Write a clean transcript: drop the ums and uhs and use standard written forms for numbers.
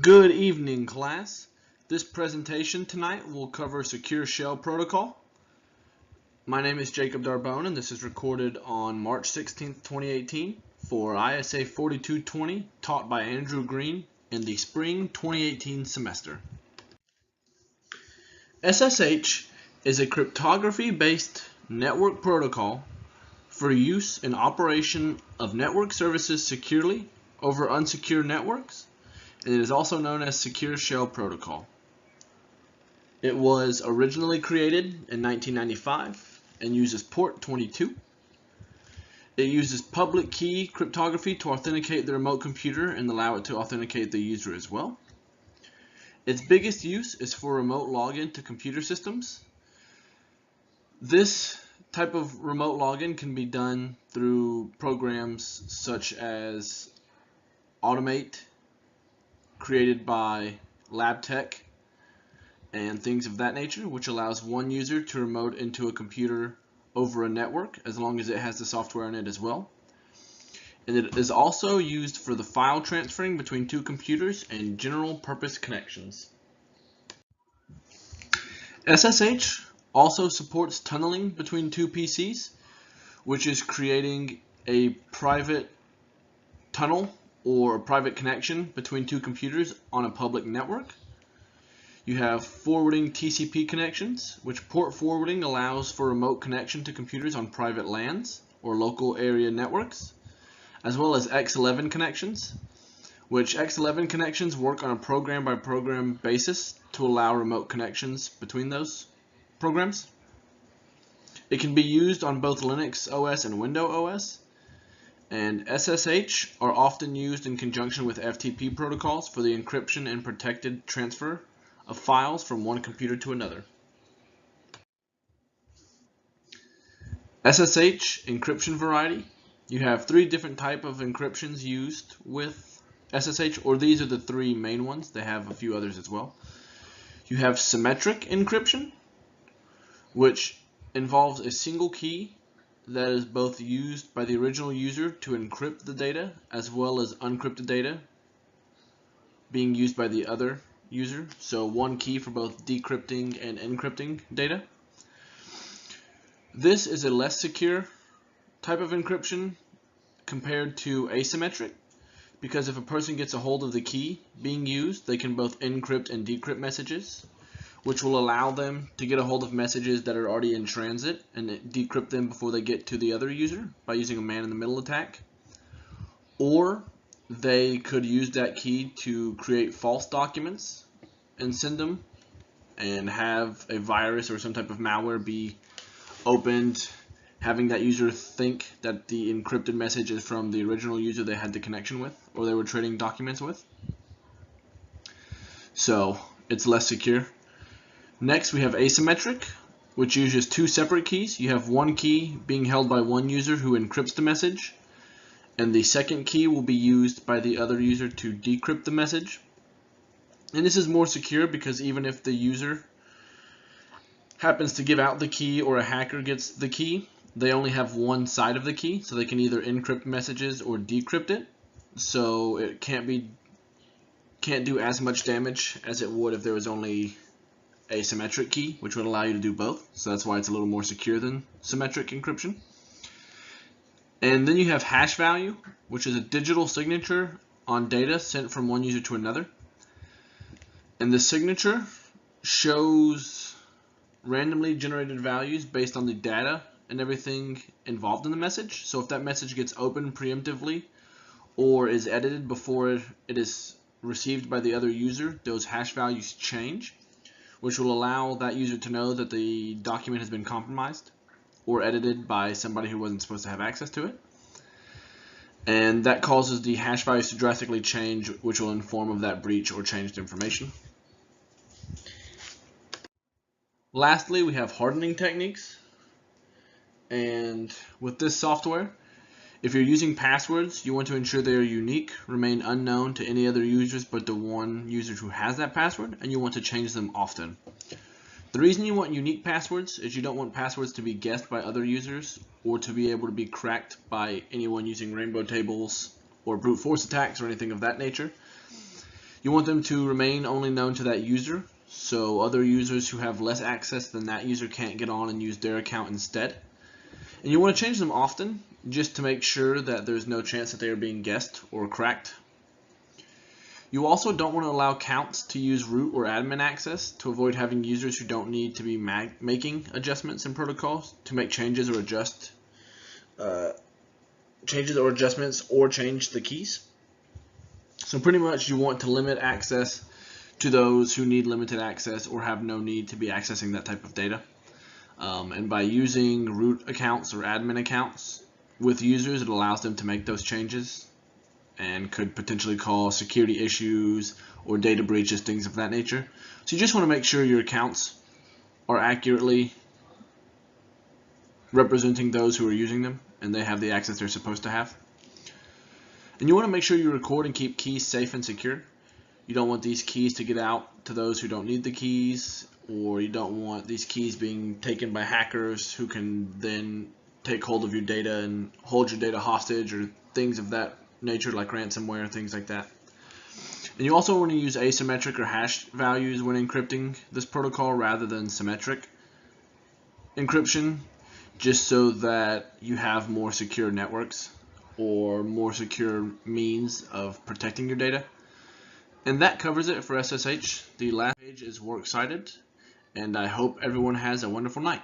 Good evening, class. This presentation tonight will cover Secure Shell Protocol. My name is Jacob Darbone, and this is recorded on March 16th, 2018 for ISA 4220, taught by Andrew Green in the spring 2018 semester. SSH is a cryptography-based network protocol for use in operation of network services securely over unsecure networks. It is also known as Secure Shell Protocol. It was originally created in 1995 and uses port 22. It uses public key cryptography to authenticate the remote computer and allow it to authenticate the user as well. Its biggest use is for remote login to computer systems. This type of remote login can be done through programs such as Automate, created by LabTech and things of that nature, which allows one user to remote into a computer over a network as long as it has the software in it as well. And it is also used for the file transferring between two computers and general purpose connections. SSH also supports tunneling between two PCs, which is creating a private tunnel or a private connection between two computers on a public network. You have forwarding TCP connections, which port forwarding allows for remote connection to computers on private LANs or local area networks, as well as X11 connections, which X11 connections work on a program by program basis to allow remote connections between those programs. It can be used on both Linux OS and Windows OS. And SSH are often used in conjunction with FTP protocols for the encryption and protected transfer of files from one computer to another. SSH encryption variety. You have three different types of encryptions used with SSH, or these are the three main ones. They have a few others as well. You have symmetric encryption, which involves a single key that is both used by the original user to encrypt the data as well as unencrypted data being used by the other user. So one key for both decrypting and encrypting data. This is a less secure type of encryption compared to asymmetric, because if a person gets a hold of the key being used, they can both encrypt and decrypt messages, which will allow them to get a hold of messages that are already in transit and decrypt them before they get to the other user by using a man-in-the-middle attack. Or they could use that key to create false documents and send them and have a virus or some type of malware be opened, having that user think that the encrypted message is from the original user they had the connection with or they were trading documents with. So it's less secure. Next, we have asymmetric, which uses two separate keys. You have one key being held by one user who encrypts the message, and the second key will be used by the other user to decrypt the message. And this is more secure because even if the user happens to give out the key or a hacker gets the key, they only have one side of the key, so they can either encrypt messages or decrypt it. So it can't do as much damage as it would if there was only a symmetric key, which would allow you to do both. So that's why it's a little more secure than symmetric encryption. And then you have hash value, which is a digital signature on data sent from one user to another. And the signature shows randomly generated values based on the data and everything involved in the message. So if that message gets opened preemptively or is edited before it is received by the other user, those hash values change, which will allow that user to know that the document has been compromised or edited by somebody who wasn't supposed to have access to it. And that causes the hash values to drastically change, which will inform of that breach or changed information. Lastly, we have hardening techniques. And with this software, if you're using passwords, you want to ensure they are unique, remain unknown to any other users but the one user who has that password, and you want to change them often. The reason you want unique passwords is you don't want passwords to be guessed by other users or to be able to be cracked by anyone using rainbow tables or brute force attacks or anything of that nature. You want them to remain only known to that user, so other users who have less access than that user can't get on and use their account instead. And you want to change them often, just to make sure that there's no chance that they are being guessed or cracked. You also don't want to allow counts to use root or admin access to avoid having users who don't need to be making adjustments in protocols to make changes or adjustments or change the keys. So pretty much you want to limit access to those who need limited access or have no need to be accessing that type of data. And by using root accounts or admin accounts with users, it allows them to make those changes and could potentially cause security issues or data breaches, things of that nature. So you just want to make sure your accounts are accurately representing those who are using them and they have the access they're supposed to have. And you want to make sure you record and keep keys safe and secure. You don't want these keys to get out to those who don't need the keys, or you don't want these keys being taken by hackers who can then take hold of your data and hold your data hostage or things of that nature, like ransomware, things like that. And you also want to use asymmetric or hash values when encrypting this protocol rather than symmetric encryption, just so that you have more secure networks or more secure means of protecting your data. And that covers it for SSH. The last page is works cited, and I hope everyone has a wonderful night.